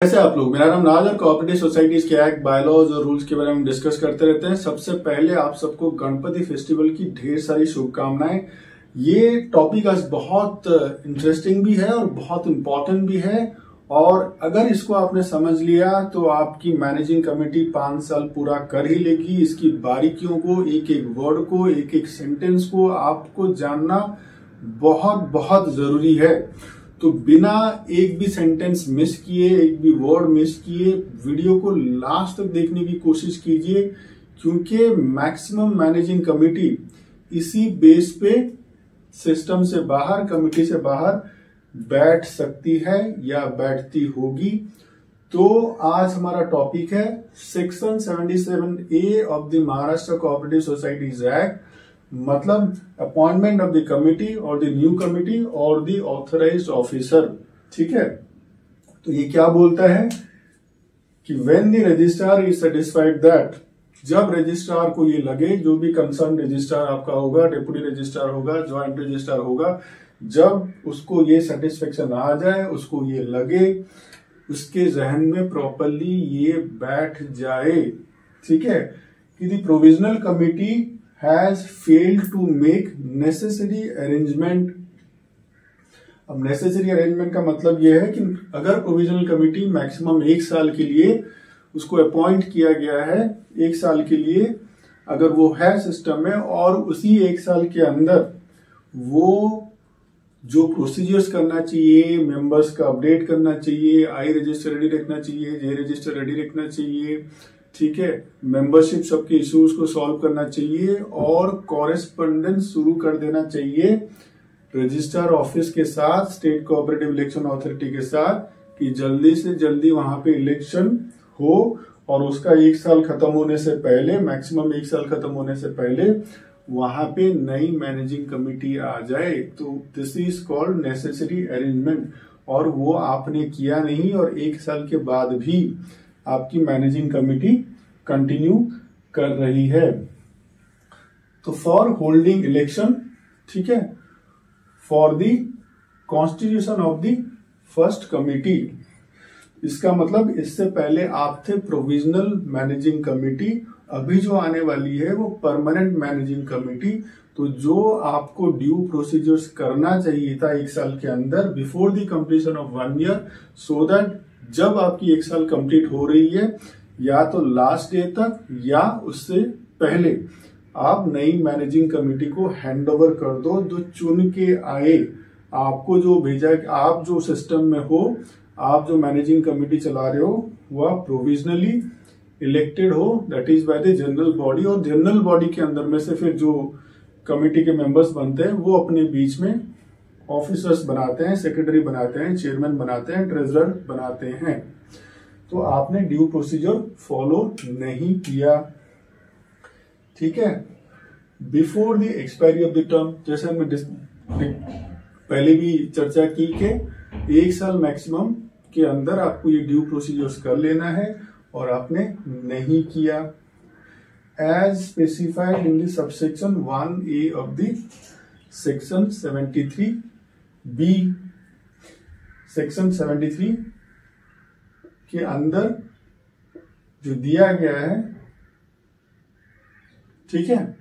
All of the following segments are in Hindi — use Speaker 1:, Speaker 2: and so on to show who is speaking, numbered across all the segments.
Speaker 1: कैसे आप लोग। मेरा नाम राज और कोऑपरेटिव सोसाइटीज के एक्ट, बायलॉज और रूल्स के बारे में डिस्कस करते रहते हैं। सबसे पहले आप सबको गणपति फेस्टिवल की ढेर सारी शुभकामनाएं। ये टॉपिक आज बहुत इंटरेस्टिंग भी है और बहुत इंपॉर्टेंट भी है, और अगर इसको आपने समझ लिया तो आपकी मैनेजिंग कमेटी 5 साल पूरा कर ही लेगी। इसकी बारीकियों को, एक एक वर्ड को, एक एक सेंटेंस को आपको जानना बहुत बहुत जरूरी है। तो बिना एक भी सेंटेंस मिस किए, एक भी वर्ड मिस किए, वीडियो को लास्ट तक देखने की कोशिश कीजिए, क्योंकि मैक्सिमम मैनेजिंग कमेटी इसी बेस पे सिस्टम से बाहर, कमेटी से बाहर बैठ सकती है या बैठती होगी। तो आज हमारा टॉपिक है section 77A of the Maharashtra cooperative societies act, मतलब अपॉइंटमेंट ऑफ द कमिटी और द न्यू कमिटी और द ऑथराइज्ड ऑफिसर। ठीक है, तो ये क्या बोलता है कि when the registrar is satisfied that, जब रजिस्ट्रार को ये लगे, जो भी कंसर्न रजिस्ट्रार आपका होगा, डेप्यूटी रजिस्ट्रार होगा, ज्वाइंट रजिस्ट्रार होगा, जब उसको ये सेटिस्फेक्शन आ जाए, उसको ये लगे, उसके जहन में प्रॉपरली ये बैठ जाए, ठीक है, कि the provisional committee has failed to make necessary arrangement. अब नेसेसरी अरेंजमेंट का मतलब यह है कि अगर प्रोविजनल कमिटी मैक्सिमम 1 साल के लिए उसको अपॉइंट किया गया है, 1 साल के लिए अगर वो है सिस्टम में, और उसी 1 साल के अंदर वो जो प्रोसीजर्स करना चाहिए, मेंबर्स का अपडेट करना चाहिए, आई रजिस्टर रेडी रखना चाहिए, जे रजिस्टर रेडी रखना चाहिए, ठीक है, मेंबरशिप सबके इश्यूज को सॉल्व करना चाहिए, और कॉरेस्पॉन्डेंस शुरू कर देना चाहिए रजिस्ट्रार ऑफिस के साथ, स्टेट कोऑपरेटिव इलेक्शन अथॉरिटी के साथ, कि जल्दी से जल्दी वहां पे इलेक्शन हो, और उसका 1 साल खत्म होने से पहले, मैक्सिमम 1 साल खत्म होने से पहले वहां पे नई मैनेजिंग कमिटी आ जाए। तो this is called necessary arrangement, और वो आपने किया नहीं, और 1 साल के बाद भी आपकी मैनेजिंग कमिटी कंटिन्यू कर रही है। तो फॉर होल्डिंग इलेक्शन, ठीक है, for the constitution of the first committee, इसका मतलब इससे पहले आप थे प्रोविजनल मैनेजिंग कमिटी, अभी जो आने वाली है वो परमानेंट मैनेजिंग कमिटी। तो जो आपको ड्यू प्रोसीजर्स करना चाहिए था 1 साल के अंदर, before the completion of 1 year, so that जब आपकी 1 साल कंप्लीट हो रही है, या तो लास्ट डे तक या उससे पहले, आप नई मैनेजिंग कमिटी को हैंड ओवर कर दो, जो चुन के आए, आपको जो भेजा, आप जो सिस्टम में हो, आप जो मैनेजिंग कमिटी चला रहे हो, वह प्रोविजनली इलेक्टेड हो, that is by the general body, और जनरल बॉडी के अंदर में से फिर जो कमिटी के मेंबर्स बनते हैं वो अपने बीच में ऑफिसर्स बनाते हैं, सेक्रेटरी बनाते हैं, चेयरमैन बनाते हैं, ट्रेजरर बनाते हैं। तो आपने ड्यू प्रोसीजर फॉलो नहीं किया, ठीक है। Before the expiry of the term, जैसे हमने पहले भी चर्चा की कि 1 साल मैक्सिमम के अंदर आपको ये ड्यू प्रोसीजर्स कर लेना है, और आपने नहीं किया। As specified in the subsection 1A of the section 73B, section 73 के अंदर जो दिया गया है, ठीक है,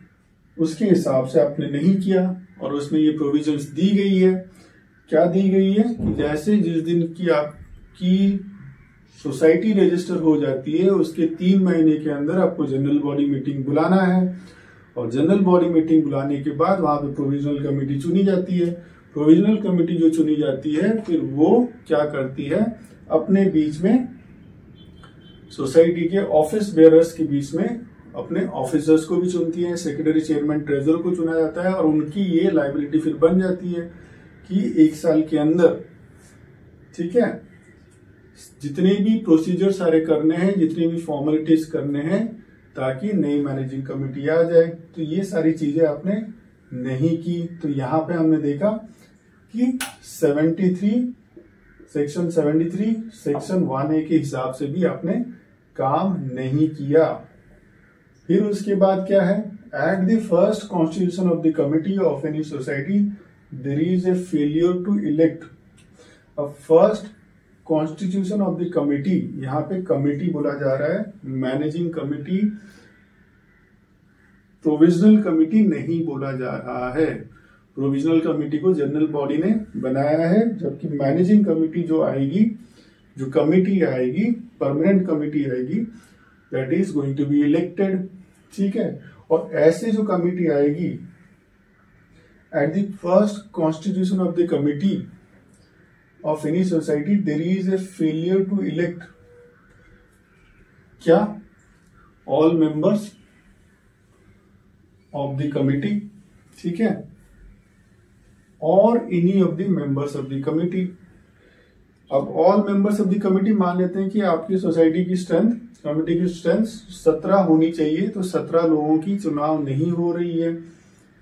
Speaker 1: उसके हिसाब से आपने नहीं किया, और उसमें ये प्रोविजंस दी गई है। क्या दी गई है कि जैसे जिस दिन की आपकी सोसाइटी रजिस्टर हो जाती है, उसके 3 महीने के अंदर आपको जनरल बॉडी मीटिंग बुलाना है, और जनरल बॉडी मीटिंग बुलाने के बाद वहां पे प्रोविजनल कमेटी चुनी जाती है। प्रोविजनल कमेटी जो चुनी जाती है, फिर वो क्या करती है, अपने बीच में सोसाइटी के ऑफिस बेयरर्स के बीच में अपने ऑफिसर्स को भी चुनती है, सेक्रेटरी, चेयरमैन, ट्रेजरर को चुना जाता है, और उनकी ये लायबिलिटी फिर बन जाती है कि 1 साल के अंदर, ठीक है, जितने भी प्रोसीजर सारे करने हैं, जितनी भी फॉर्मेलिटीज करने हैं, ताकि नई मैनेजिंग कमेटी आ जाए। तो ये सारी चीजें आपने नहीं की। तो यहां पे हमने देखा कि 73, सेक्शन 73, सेक्शन 1A के हिसाब से भी आपने काम नहीं किया। फिर उसके बाद क्या है, at the first constitution of the committee of any society there is a failure to elect a first constitution of the committee, यहाँ पे कमिटी बोला जा रहा है, मैनेजिंग कमिटी, प्रोविजनल कमिटी नहीं बोला जा रहा है। प्रोविजनल कमिटी को जनरल बॉडी ने बनाया है, जबकि मैनेजिंग कमिटी जो आएगी, जो कमिटी आएगी, परमानेंट कमिटी आएगी, that is going to be elected. ठीक है, और ऐसे जो कमिटी आएगी, at the first constitution of the committee of any society there is a failure to elect क्या, all members of the committee, ठीक है, और any of the members of the committee. अब all members of the committee मान लेते हैं कि आपकी सोसाइटी की स्ट्रेंथ, कमिटी की स्ट्रेंथ 17 होनी चाहिए, तो 17 लोगों की चुनाव नहीं हो रही है,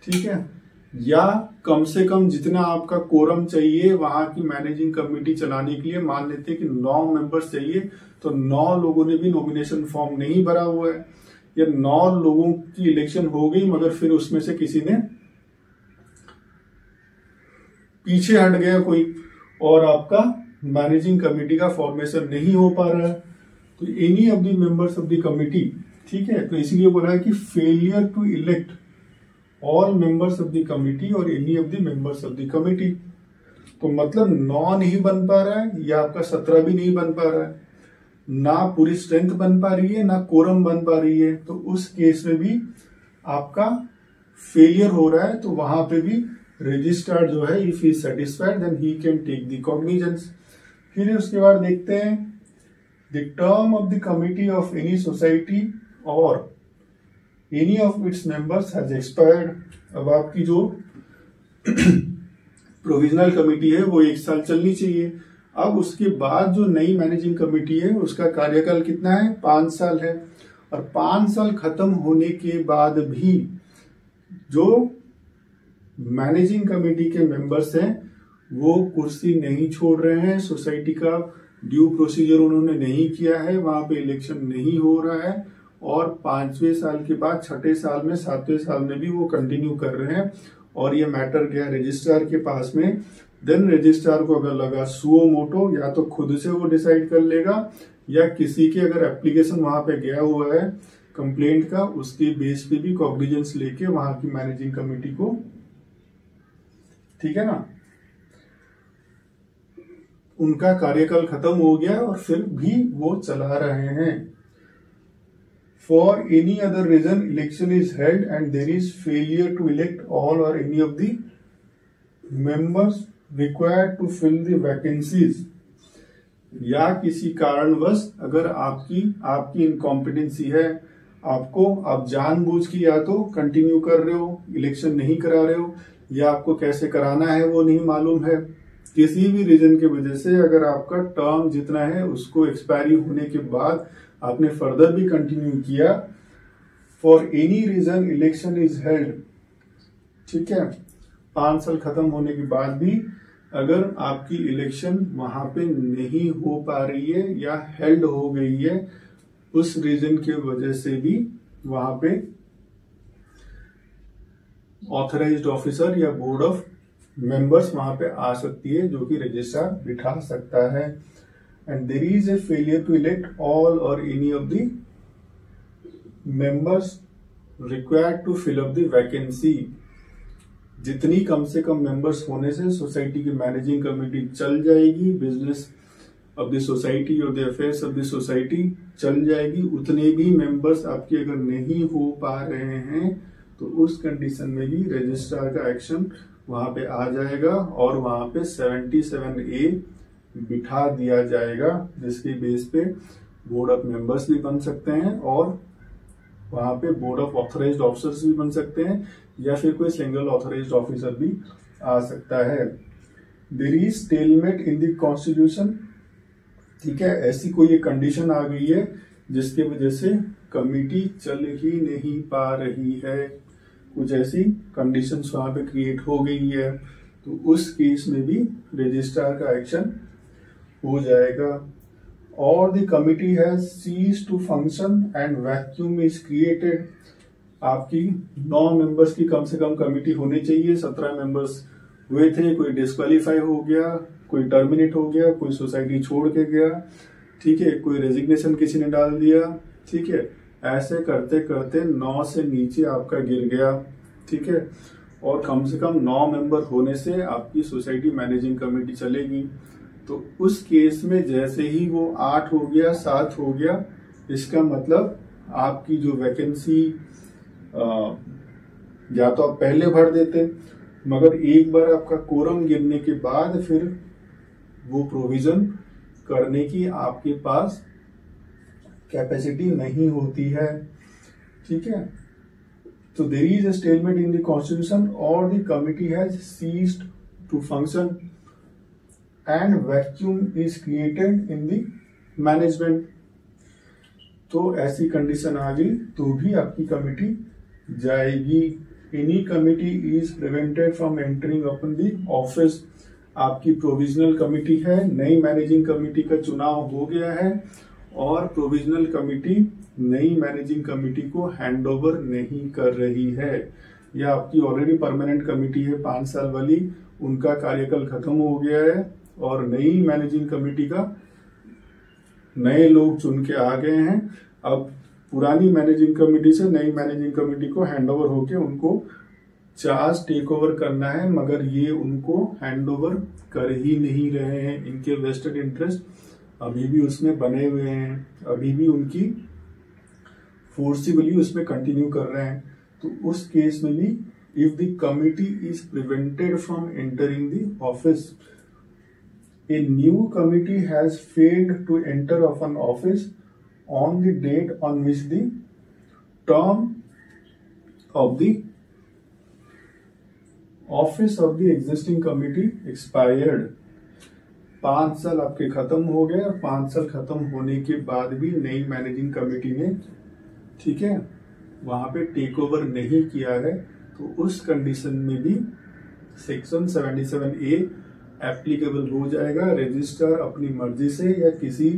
Speaker 1: ठीक है, या कम से कम जितना आपका कोरम चाहिए वहां की मैनेजिंग कमेटी चलाने के लिए, मान लेते हैं कि 9 मेंबर्स चाहिए, तो 9 लोगों ने भी नॉमिनेशन फॉर्म नहीं भरा हुआ है, या 9 लोगों की इलेक्शन हो गई मगर फिर उसमें से किसी ने पीछे हट गया कोई, और आपका मैनेजिंग कमेटी का फॉर्मेशन नहीं हो पा रहा है, तो any of the members of the committee, ठीक है, तो इसीलिए बोला है कि failure to elect all members of the committee और any of the members of the committee. तो मतलब 9 नहीं बन पा रहा है, या आपका 17 भी नहीं बन पा रहा है, ना पूरी स्ट्रेंथ बन पा रही है, ना कोरम बन पा रही है, तो उस केस में भी आपका फेलियर हो रहा है, तो वहां पे भी रजिस्ट्रार जो है, if he satisfied then he can take the cognizance. फिर उसके बाद देखते हैं the term of the committee of any society और any of its members has expired. अब आपकी जो प्रोविजनल कमिटी है वो 1 साल चलनी चाहिए। अब उसके बाद जो नई मैनेजिंग कमिटी है उसका कार्यकाल कितना है, 5 साल है, और 5 साल खत्म होने के बाद भी जो मैनेजिंग कमेटी के मेंबर्स हैं वो कुर्सी नहीं छोड़ रहे हैं, सोसाइटी का ड्यू प्रोसीजर उन्होंने नहीं किया है, वहां पे इलेक्शन नहीं हो रहा है, और 5वें साल के बाद 6ठे साल में 7वें साल में भी वो कंटिन्यू कर रहे हैं, और ये मैटर गया रजिस्ट्रार के पास में। देन रजिस्ट्रार को अगर लगा सुओ मोटो, या तो खुद से वो डिसाइड कर लेगा, या किसी के अगर एप्लीकेशन वहां पे गया हुआ है कंप्लेंट का, उसके बेस पे भी कॉग्निजेंस लेके वहां की मैनेजिंग कमेटी को, ठीक है ना, उनका कार्यकाल खत्म हो गया और फिर भी वो चला रहे हैं। For any other reason election is held and there is failure to elect all और any of the members required to fill the vacancies, या किसी कारणवश अगर आपकी इनकॉम्पिटेंसी है, आप जानबूझ के या तो कंटिन्यू कर रहे हो, इलेक्शन नहीं करा रहे हो, या आपको कैसे कराना है वो नहीं मालूम है, किसी भी रीजन की वजह से अगर आपका टर्म जितना है उसको एक्सपायरी होने के बाद आपने फर्दर भी कंटिन्यू किया, for any reason election is held, ठीक है, 5 साल खत्म होने के बाद भी अगर आपकी इलेक्शन वहां पे नहीं हो पा रही है या हेल्ड हो गई है, उस रीजन की वजह से भी वहां पे ऑथराइज्ड ऑफिसर या बोर्ड ऑफ मेंबर्स वहां पे आ सकती है, जो कि रजिस्ट्रार बिठा सकता है। And there is a failure to elect all और any of the members required to fill up the vacancy. जितनी कम से कम मेंबर्स होने से सोसाइटी की मैनेजिंग कमेटी चल जाएगी, बिजनेस ऑफ द सोसाइटी और the affairs of the society चल जाएगी, उतने भी मेंबर्स आपके अगर नहीं हो पा रहे हैं तो उस कंडीशन में भी रजिस्ट्रार का एक्शन वहां पे आ जाएगा, और वहां पे 77A बिठा दिया जाएगा, जिसके बेस पे बोर्ड ऑफ मेंबर्स भी बन सकते हैं, और वहां पे बोर्ड ऑफ ऑथराइज्ड ऑफिसर्स भी बन सकते हैं, या फिर कोई सिंगल ऑथराइज्ड ऑफिसर भी आ सकता है। There is stalemate in the constitution, ठीक है, ऐसी कोई एक कंडीशन आ गई है जिसकी वजह से कमिटी चल ही नहीं पा रही है, कुछ ऐसी कंडीशंस वहां पे क्रिएट हो गई है, तो उस केस में भी रजिस्ट्रार का एक्शन हो जाएगा। और the committee has ceased to function and vacuum is created. आपकी 9 मेंबर्स की कम से कम कमिटी होनी चाहिए, 17 मेंबर्स हुए थे, कोई डिस्क्वालीफाई हो गया, कोई टर्मिनेट हो गया, कोई सोसाइटी छोड़ के गया, ठीक है, कोई रेजिग्नेशन किसी ने डाल दिया, ठीक है, ऐसे करते करते 9 से नीचे आपका गिर गया, ठीक है, और कम से कम 9 मेंबर होने से आपकी सोसाइटी मैनेजिंग कमेटी चलेगी। तो उस केस में जैसे ही वो 8 हो गया, 7 हो गया, इसका मतलब आपकी जो वैकेंसी या तो आप पहले भर देते, मगर एक बार आपका कोरम गिरने के बाद फिर वो प्रोविजन करने की आपके पास कैपेसिटी नहीं होती है, ठीक है। तो there is a statement in the constitution और the committee has ceased to function and vacuum is created in the management. तो ऐसी कंडीशन आ गई तो भी आपकी कमिटी जाएगी। Any committee is prevented from entering upon the office. आपकी प्रोविजनल कमिटी है, नई मैनेजिंग कमिटी का चुनाव हो गया है और प्रोविजनल कमिटी नई मैनेजिंग कमिटी को हैंड ओवर नहीं कर रही है, या आपकी ऑलरेडी परमानेंट कमिटी है 5 साल वाली, उनका कार्यकाल खत्म हो गया है और नई मैनेजिंग कमिटी का नए लोग चुन के आ गए हैं। अब पुरानी मैनेजिंग कमेटी से नई मैनेजिंग कमेटी को हैंडओवर होके उनको चार्ज टेक ओवर करना है, मगर ये उनको हैंडओवर कर ही नहीं रहे हैं। इनके वेस्टेड इंटरेस्ट अभी भी उसमें बने हुए हैं, अभी भी उनकी फोर्सिबली उसमें कंटिन्यू कर रहे हैं। तो उस केस में भी if the committee is prevented from entering the office, a new committee has failed to enter of an office on the date on which the term of the office of the existing committee expired। 5 साल आपके खत्म हो गए और 5 साल खत्म होने के बाद भी नई मैनेजिंग कमेटी ने, ठीक है, वहां पे टेक ओवर नहीं किया है, तो उस कंडीशन में भी सेक्शन 77A एप्लीकेबल हो जाएगा। रजिस्ट्रार अपनी मर्जी से या किसी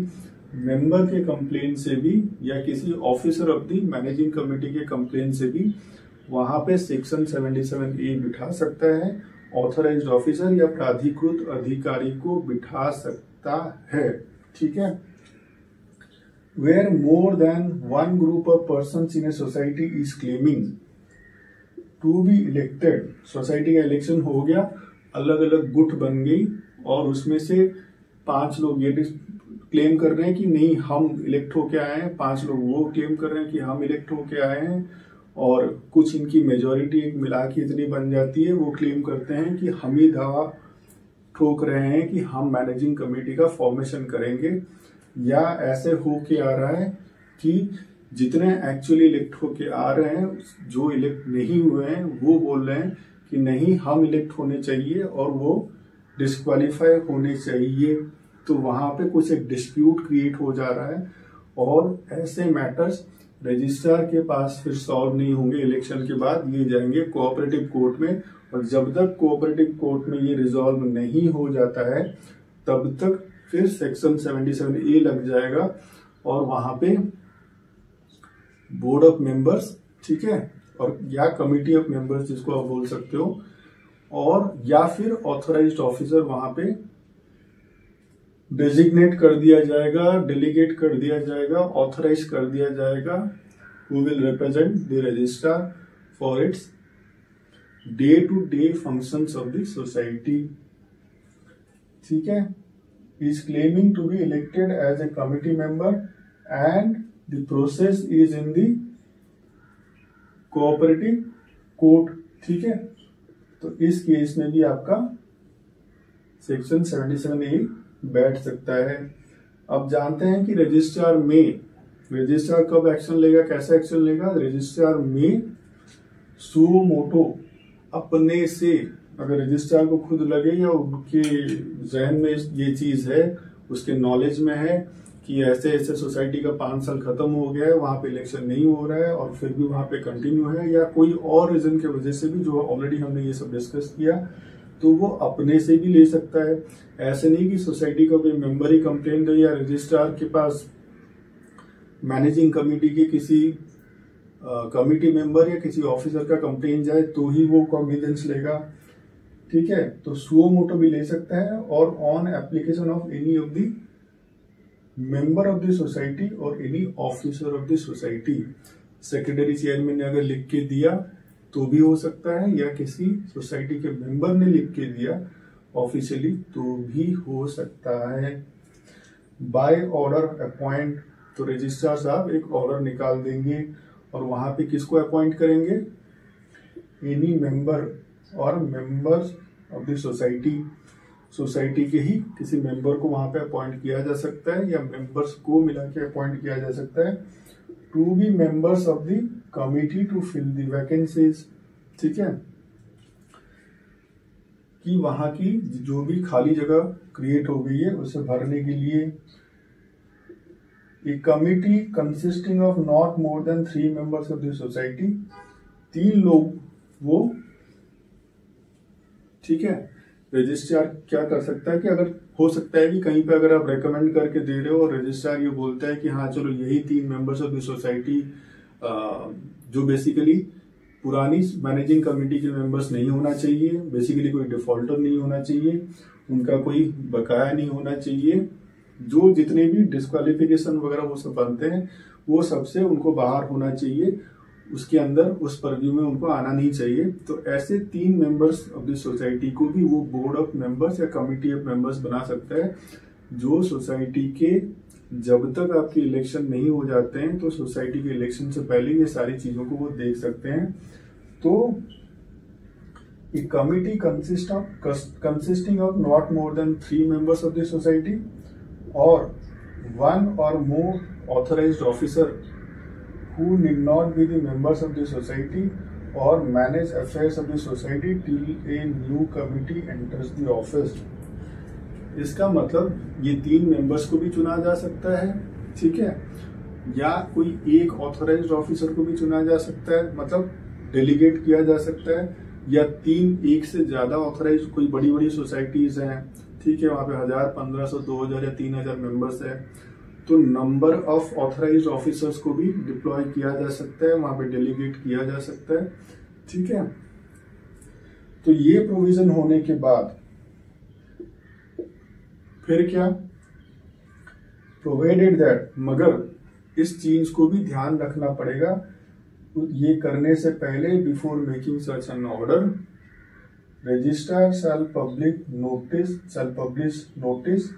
Speaker 1: मेंबर के कंप्लेन से भी या किसी officer of the managing committee के कंप्लेन से भी वहां पे सेक्शन 77A बिठा सकता है, ऑथराइज्ड ऑफिसर या प्राधिकृत अधिकारी को बिठा सकता है, ठीक है। Where more than one group of persons in a society is claiming to be elected, society का इलेक्शन हो गया, अलग अलग गुट बन गई और उसमें से 5 लोग ये क्लेम कर रहे हैं कि नहीं हम इलेक्ट होके आए हैं, 5 लोग वो क्लेम कर रहे हैं कि हम इलेक्ट होके आए हैं, और कुछ इनकी मेजॉरिटी एक मिला के इतनी बन जाती है, वो क्लेम करते हैं कि हम ही दावा ठोक रहे हैं कि हम मैनेजिंग कमेटी का फॉर्मेशन करेंगे। या ऐसे होके आ रहा है कि जितने एक्चुअली इलेक्ट होके आ रहे हैं, जो इलेक्ट नहीं हुए हैं वो बोल रहे हैं कि नहीं हम इलेक्ट होने चाहिए और वो डिस्क्वालीफाई होने चाहिए। तो वहां पे कुछ एक डिस्प्यूट क्रिएट हो जा रहा है और ऐसे मैटर्स रजिस्ट्रार के पास फिर सॉल्व नहीं होंगे। इलेक्शन के बाद ये जाएंगे कोऑपरेटिव कोर्ट में, और जब तक कोऑपरेटिव कोर्ट में ये रिजॉल्व नहीं हो जाता है तब तक फिर सेक्शन 77A लग जाएगा और वहां पे बोर्ड ऑफ मेंबर्स, ठीक है, और या कमिटी ऑफ मेंबर्स जिसको आप बोल सकते हो, और या फिर ऑथराइज्ड ऑफिसर वहां पे डेजिग्नेट कर दिया जाएगा, डेलीगेट कर दिया जाएगा, ऑथराइज कर दिया जाएगा, who will represent the registrar for its day to day functions of the society, ठीक है। Is claiming to be elected as a committee member and the process is in the cooperative court, ठीक है। तो इस केस में भी आपका सेक्शन 77A बैठ सकता है। अब जानते हैं कि रजिस्ट्रार कब एक्शन लेगा, कैसा एक्शन लेगा। रजिस्ट्रार में सुओ मोटो अपने से, अगर रजिस्ट्रार को खुद लगे या उनके जहन में ये चीज है, उसके नॉलेज में है कि ऐसे ऐसे सोसाइटी का 5 साल खत्म हो गया है, वहां पे इलेक्शन नहीं हो रहा है और फिर भी वहां पे कंटिन्यू है, या कोई और रीजन की वजह से भी, जो ऑलरेडी हमने ये सब डिस्कस किया, तो वो अपने से भी ले सकता है। ऐसे नहीं कि सोसाइटी का कोई मेंबर ही कंप्लेन दे या रजिस्ट्रार के पास मैनेजिंग कमेटी के किसी कमिटी मेंबर या किसी ऑफिसर का कंप्लेन जाए तो ही वो कॉग्निजेंस लेगा। ठीक है, तो सुओ मोटो भी ले सकता है, और on application of any of the member of the society और any officer of the society. Secretary chairman ने अगर लिख के दिया तो भी हो सकता है, या किसी सोसाइटी के मेंबर ने लिख के दिया ऑफिशियली तो भी हो सकता है। बाय ऑर्डर अपॉइंट, तो रजिस्ट्रार साहब एक ऑर्डर निकाल देंगे और वहां पे किसको अपॉइंट करेंगे, एनी मेंबर और members of the society, society के ही किसी मेंबर को वहां पे अपॉइंट किया जा सकता है, या मेंबर्स को मिला के अपॉइंट किया जा सकता है, to be members of the committee to fill the vacancies. ठीक है, कि वहां की जो भी खाली जगह क्रिएट हो गई है उसे भरने के लिए। ए committee consisting of not more than 3 members of the society, 3 लोग वो, ठीक है। रजिस्ट्रार क्या कर सकता है कि अगर हो सकता है कि कहीं पे अगर आप रेकमेंड करके दे रहे हो और रजिस्ट्रार ये बोलता है कि हाँ चलो यही 3 मेंबर्स ऑफ द सोसाइटी जो बेसिकली पुरानी मैनेजिंग कमेटी के मेंबर्स नहीं होना चाहिए, बेसिकली कोई डिफॉल्टर नहीं होना चाहिए, उनका कोई बकाया नहीं होना चाहिए, जो जितने भी डिस्क्वालिफिकेशन वगैरह वो सब बनते हैं वो सबसे उनको बाहर होना चाहिए, उसके अंदर उस परव्यू में उनको आना नहीं चाहिए। तो ऐसे 3 मेंबर्स ऑफ द सोसाइटी को भी वो बोर्ड ऑफ मेंबर्स या कमिटी ऑफ मेंबर्स बना सकता है, जो सोसाइटी के जब तक आपके इलेक्शन नहीं हो जाते हैं तो सोसाइटी के इलेक्शन से पहले ये सारी चीजों को वो देख सकते हैं। तो ए committee consisting of not more than 3 members of the society और 1 or more authorized officer who need not be the members of the society or manage affairs of the society till a new committee enters the office। इसका मतलब ये 3 मेंबर्स को भी चुना जा सकता है, ठीक है, या कोई एक ऑथराइज्ड ऑफिसर को भी चुना जा सकता है, मतलब डेलीगेट किया जा सकता है, या 3 एक से ज्यादा ऑथराइज्ड कोई बड़ी बड़ी सोसाइटीज हैं, ठीक है, वहां पे 1000, 1500, 2000 या 3000 मेंबर्स है, तो नंबर ऑफ ऑथराइज्ड ऑफिसर्स को भी डिप्लॉय किया जा सकता है, वहां पे डेलीगेट किया जा सकता है, ठीक है। तो ये प्रोविजन होने के बाद फिर क्या, प्रोवाइडेड दैट, मगर इस चीज को भी ध्यान रखना पड़ेगा ये करने से पहले, before making such an order, registrar shall publish notice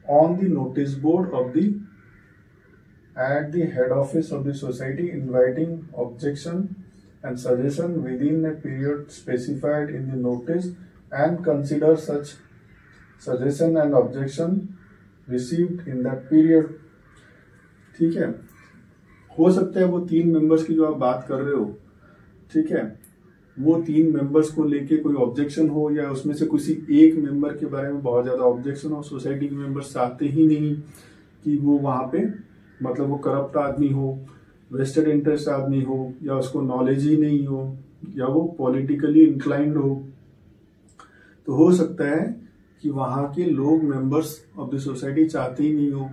Speaker 1: on the notice board of the at the head office of the society inviting objection and suggestion within a period specified in the notice and consider such suggestion and objection received in that period। ठीक है, हो सकता है वो 3 मेंबर्स की जो आप बात कर रहे हो, ठीक है, वो 3 मेंबर्स को लेके कोई ऑब्जेक्शन हो, या उसमें से किसी एक मेंबर के बारे में बहुत ज्यादा ऑब्जेक्शन हो, सोसाइटी के मेंबर्स चाहते ही नहीं कि वो वहां पे, मतलब वो करप्ट आदमी हो, वेस्टेड इंटरेस्ट आदमी हो, या उसको नॉलेज ही नहीं हो, या वो पॉलिटिकली इंक्लाइंड हो, तो हो सकता है कि वहां के लोग मेंबर्स ऑफ द सोसाइटी चाहते ही नहीं हो।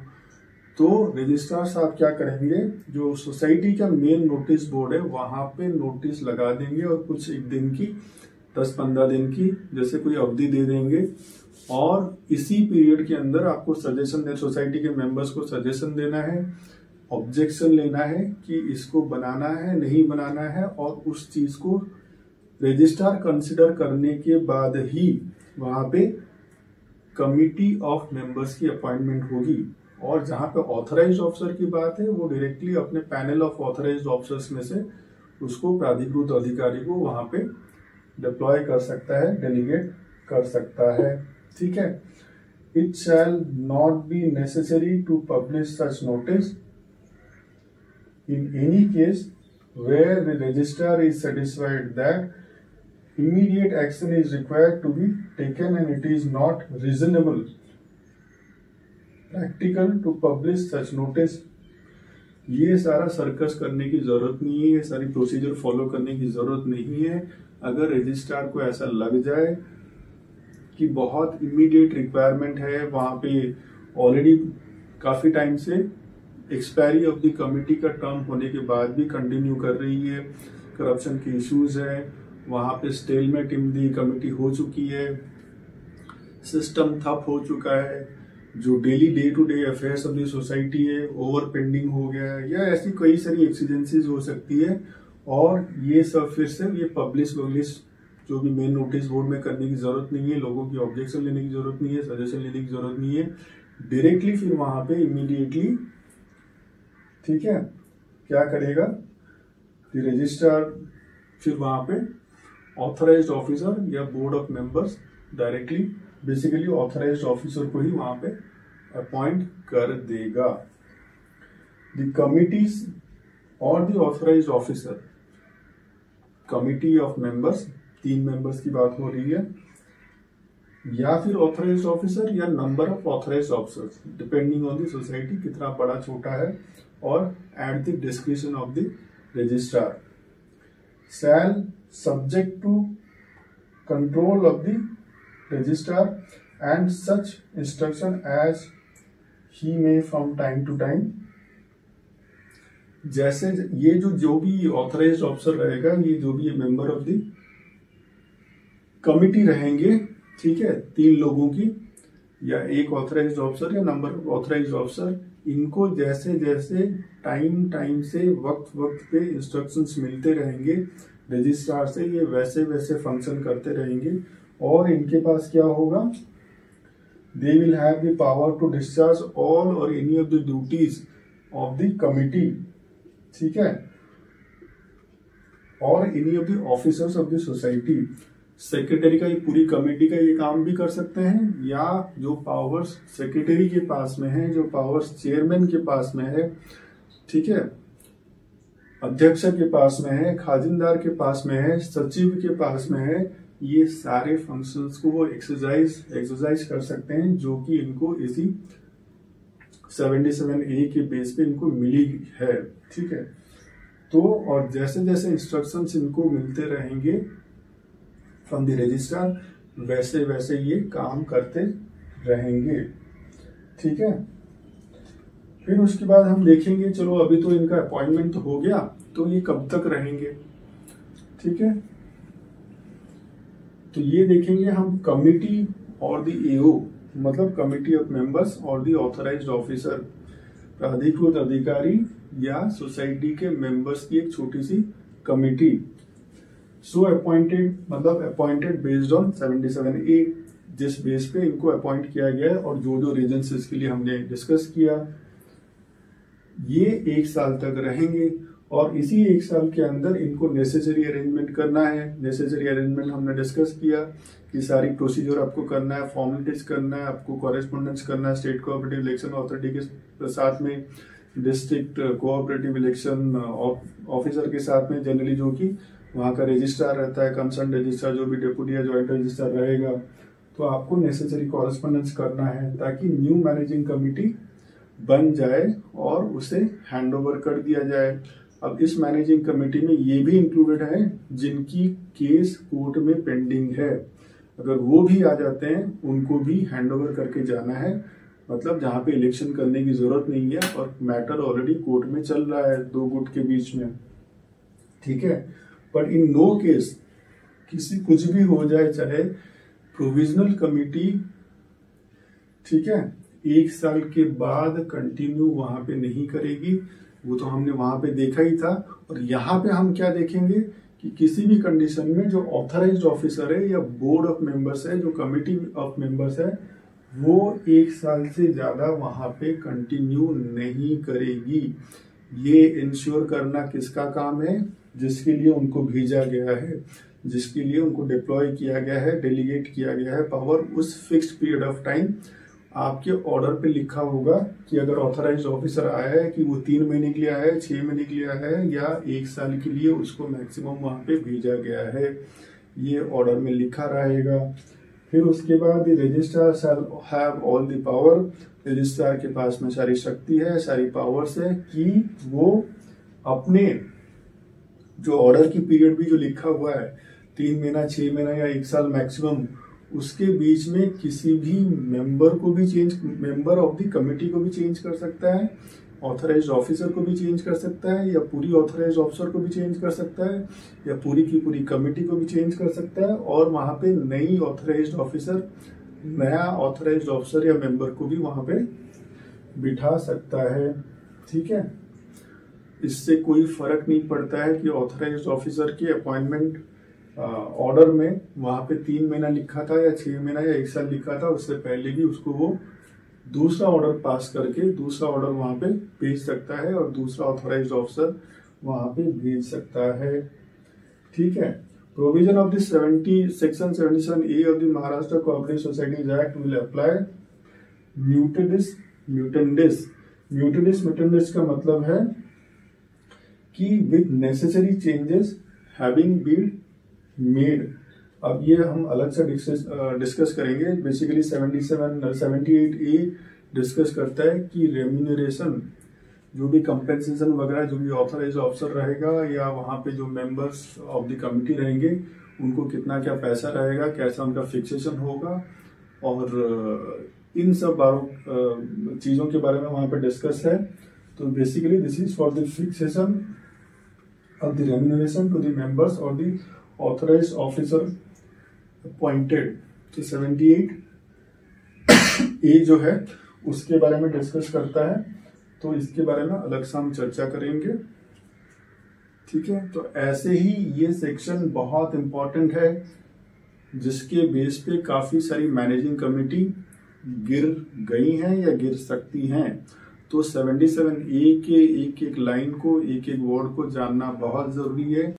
Speaker 1: तो रजिस्ट्रार साहब क्या करेंगे, जो सोसाइटी का मेन नोटिस बोर्ड है वहां पे नोटिस लगा देंगे और कुछ एक दिन की 10-15 दिन की जैसे कोई अवधि दे देंगे, और इसी पीरियड के अंदर आपको सजेशन, सोसाइटी के मेंबर्स को सजेशन देना है, ऑब्जेक्शन लेना है कि इसको बनाना है नहीं बनाना है, और उस चीज को रजिस्ट्रार कंसिडर करने के बाद ही वहां पे कमिटी ऑफ मेंबर्स की अपॉइंटमेंट होगी। और जहां पे ऑथराइज्ड ऑफिसर की बात है वो डायरेक्टली अपने पैनल ऑफ ऑथराइज्ड ऑफिसर्स में से उसको प्राधिकृत अधिकारी को वहां पे डिप्लॉय कर सकता है, डेलीगेट कर सकता है, ठीक है। It shall not be necessary to publish such notice in any case where the registrar is satisfied that immediate action is required to be taken and it is not reasonable practical to publish such notice। ये सारा सर्कस करने की जरूरत नहीं है, ये सारी प्रोसीजर फॉलो करने की जरूरत नहीं है। अगर रजिस्ट्रार को ऐसा लग जाए कि बहुत इमीडिएट रिक्वायरमेंट है, वहां पे ऑलरेडी काफी टाइम से एक्सपायरी ऑफ द कमिटी का टर्म होने के बाद भी कंटिन्यू कर रही है, करप्शन के इश्यूज है, वहां पे स्टेलमेट इन दी कमिटी हो चुकी है, सिस्टम ठप हो चुका है, जो daily day to day affairs of the society है ओवर पेंडिंग हो गया है, या ऐसी कई सारी एक्सीडेंसीज हो सकती है। और ये सब फिर से ये पब्लिश जो भी मेन नोटिस बोर्ड में करने की जरूरत नहीं है, लोगों की ऑब्जेक्शन लेने की जरूरत नहीं है, सजेशन लेने की जरूरत नहीं है, डायरेक्टली फिर वहां पे इमीडिएटली, ठीक है, क्या करेगा रजिस्ट्रार, फिर वहां पे ऑथराइज्ड ऑफिसर या board of members directly basically authorised officer को ही वहां पे अपॉइंट कर देगा। द कमिटीज और the authorised officer, committee of members, 3 members की बात हो रही है, या फिर ऑथराइज्ड ऑफिसर या number of authorised officers depending on the society कितना बड़ा छोटा है, और at the description of the registrar shall subject to control of the registrar and such instruction as he may from time to time। जैसे ये जो भी ऑथराइज्ड ऑफिसर रहेगा, ये जो भी मेंबर ऑफ द कमिटी रहेंगे, ठीक है, 3 लोगों की, या एक ऑथराइज्ड ऑफिसर या नंबर ऑफ ऑथराइज्ड ऑफिसर, इनको जैसे जैसे टाइम से वक्त पे इंस्ट्रक्शंस मिलते रहेंगे रजिस्ट्रार से, ये वैसे वैसे फंक्शन करते रहेंगे। और इनके पास क्या होगा, they will have the power to discharge all और any of the duties of the committee, ठीक है, और any of the officers of the society. Secretary का, ये पूरी कमेटी का ये काम भी कर सकते हैं, या जो पावर्स सेक्रेटरी के पास में है, जो पावर्स चेयरमैन के पास में है, ठीक है, अध्यक्ष के पास में है, खाजिनदार के पास में है, सचिव के पास में है, ये सारे फंक्शंस को वो एक्सरसाइज कर सकते हैं, जो कि इनको इसी 77A के बेस पे इनको मिली है, ठीक है। तो और जैसे जैसे इंस्ट्रक्शंस इनको मिलते रहेंगे फ्रॉम द रजिस्ट्रार, वैसे वैसे ये काम करते रहेंगे, ठीक है। फिर उसके बाद हम देखेंगे, चलो अभी तो इनका अपॉइंटमेंट तो हो गया, तो ये कब तक रहेंगे, ठीक है। तो ये देखेंगे हम कमिटी और द एओ, मतलब कमिटी ऑफ मेंबर्स और द ऑथराइज्ड ऑफिसर, प्राधिकृत अधिकारी या सोसाइटी के मेंबर्स की एक छोटी सी कमिटी। सो अपॉइंटेड, मतलब अपॉइंटेड बेस्ड ऑन 77A, जिस बेस पे इनको अपॉइंट किया गया है, और जो रीजंस इसके लिए हमने डिस्कस किया, ये 1 साल तक रहेंगे। और इसी 1 साल के अंदर इनको नेसेसरी अरेंजमेंट करना है। नेसेसरी अरेंजमेंट हमने डिस्कस किया कि सारी प्रोसीजर आपको करना है, फॉर्मेलिटीज करना है, आपको कॉरेस्पॉन्डेंस करना है स्टेट कोऑपरेटिव इलेक्शन अथॉरिटी के साथ में, डिस्ट्रिक्ट कोऑपरेटिव इलेक्शन ऑफिसर के साथ में, जनरली जो कि वहां का रजिस्ट्रार रहता है, कंसर्न रजिस्ट्रार, जो भी डेप्यूटी या ज्वाइंट रजिस्ट्रार रहेगा। तो आपको नेसेसरी कॉरेस्पॉन्डेंस करना है ताकि न्यू मैनेजिंग कमिटी बन जाए और उसे हैंडओवर कर दिया जाए। अब इस मैनेजिंग कमेटी में ये भी इंक्लूडेड है जिनकी केस कोर्ट में पेंडिंग है, अगर वो भी आ जाते हैं उनको भी हैंडओवर करके जाना है, मतलब जहां पे इलेक्शन करने की जरूरत नहीं है और मैटर ऑलरेडी कोर्ट में चल रहा है 2 गुट के बीच में, ठीक है। बट इन नो केस किसी कुछ भी हो जाए, चाहे प्रोविजनल कमिटी, ठीक है, 1 साल के बाद कंटिन्यू वहां पे नहीं करेगी, वो तो हमने वहां पे देखा ही था। और यहाँ पे हम क्या देखेंगे कि किसी भी कंडीशन में जो ऑथराइज्ड ऑफिसर है या बोर्ड ऑफ मेंबर्स है, जो कमिटी ऑफ मेंबर्स है, वो 1 साल से ज्यादा वहां पे कंटिन्यू नहीं करेगी। ये इंश्योर करना किसका काम है, जिसके लिए उनको भेजा गया है, जिसके लिए उनको डिप्लॉय किया गया है, डेलीगेट किया गया है पावर, उस फिक्स्ड पीरियड ऑफ टाइम आपके ऑर्डर पे लिखा होगा कि अगर ऑथराइज्ड ऑफिसर आया है कि वो 3 महीने के लिए आया है, 6 महीने के लिए आया है या 1 साल के लिए, उसको मैक्सिमम वहां पे भेजा गया है, ये ऑर्डर में लिखा रहेगा। फिर उसके बाद registrar shall have all the power, registrar के पास में सारी शक्ति है, सारी पावर्स है कि वो अपने जो ऑर्डर की पीरियड भी जो लिखा हुआ है 3 महीना, 6 महीना या 1 साल मैक्सिमम, उसके बीच में किसी भी मेंबर को भी change, member of the committee को भी चेंज कर सकता है ऑथराइज्ड ऑफिसर को भी चेंज कर सकता है, या पूरी ऑथराइज्ड ऑफिसर को भी चेंज कर सकता है, या पूरी की पूरी कमेटी को भी चेंज कर सकता है, और वहां पे नई ऑथराइज्ड ऑफिसर, नया ऑथराइज्ड ऑफिसर या मेंबर को भी वहां पे बिठा सकता है। ठीक है, इससे कोई फर्क नहीं पड़ता है कि ऑथराइज्ड ऑफिसर की अपॉइंटमेंट ऑर्डर में वहां पे 3 महीना लिखा था या 6 महीना या 1 साल लिखा था, उससे पहले भी उसको वो दूसरा ऑर्डर पास करके दूसरा ऑर्डर वहां पे भेज सकता है और दूसरा ऑथराइज्ड ऑफिसर वहां पे भेज सकता है। ठीक है, provision of this section 77A of the Maharashtra cooperative societies act will apply mutandis. Mutandis का मतलब है कि with necessary changes having been made. अब ये हम अलग से डिस्कस करेंगे। बेसिकली 78A डिस्कस करता है कि रेम्यूनरेशन, जो भी कंपेंसेशन वगैरह जो भी ऑथराइज्ड ऑफिसर रहेगा या वहां पे जो मेंबर्स ऑफ द कमिटी रहेंगे उनको कितना क्या पैसा रहेगा, कैसा उनका फिक्सेशन होगा, और इन सब चीजों के बारे में वहां पे डिस्कस है। तो basically this is for the fixation of the remuneration to the members और द ऑथराइज्ड ऑफिसर अपॉइंटेड। तो 78A जो है उसके बारे में डिस्कस करता है, तो इसके बारे में अलग से हम चर्चा करेंगे। ठीक है, तो ऐसे ही ये सेक्शन बहुत इंपॉर्टेंट है जिसके बेस पे काफी सारी मैनेजिंग कमेटी गिर गई हैं या गिर सकती हैं। तो 77A के एक एक लाइन को, एक एक वर्ड को जानना बहुत जरूरी है।